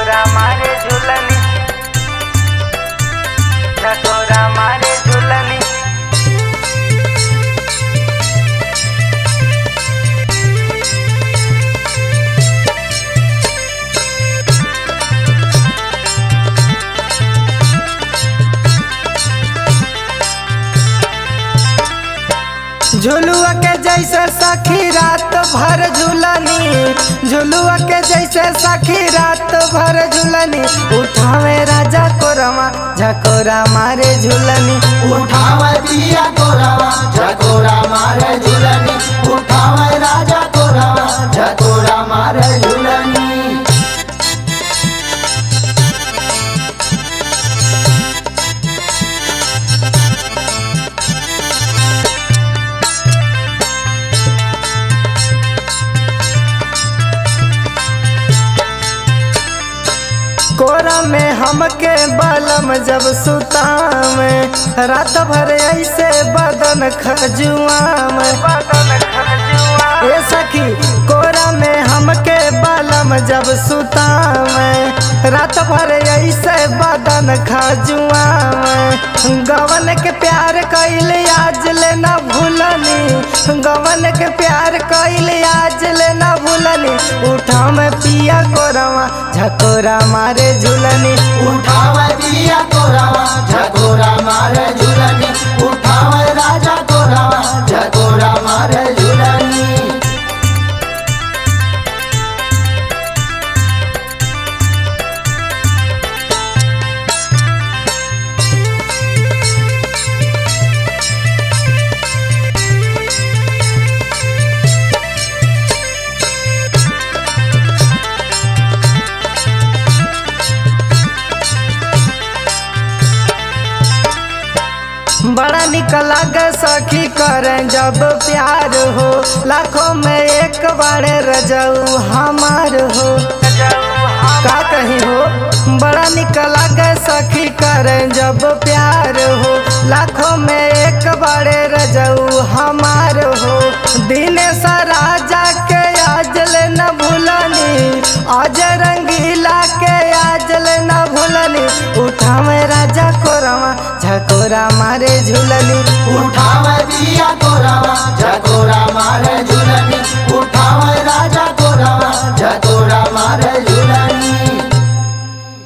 झकोरा मारे झूलनी, झकोरा मारे झूलनी। झुलुआ के जैसे सखी रात भर झूलनी, झुलुआ के जैसे सखी रात भर झूलनी। उठावे राजा कोरवा झकोरा मारे झूलनी, उठावे दिया कोरवा झकोरा मारे झूलनी, उठावे राजा कोरवा झकोरा मारे झूलनी। कोरा में हमके बलम जब सुतावे, रात भर ऐसे बदन खजुआवे। ए सखी कोरा में हमके बलम जब सुतावे, रात भर ऐसे बदन खजुआवे। गवन के प्यार कैल आज ले न भूलनी, गवन के प्यार कैल आज ले न भूलनी। उठा में पिया कोरवा झकोरा मारे झूलनी, उठावे दिया कोरवा झकोरा मारे झूलनी, उठावे राजा कोरवा झकोरा मारे झूलनी। बड़ा निक लागे सखी करें जब प्यार हो, लाखों में एक बारे रजऊ हमार हो। का कहीं हो बड़ा निक लागे सखी करें जब प्यार हो, लाखों में एक बारे रजऊ हमार हो। दिनेश राजा के आज ले न भूलनी, आज रंगीला के आज ले न भूलनी। उठावे राजा कोरवा झकोरा मारे झूलनी, उठावे दिया कोरवा झकोरा मारे झूलनी, उठावे राजा कोरवा झकोरा मारे झूलनी।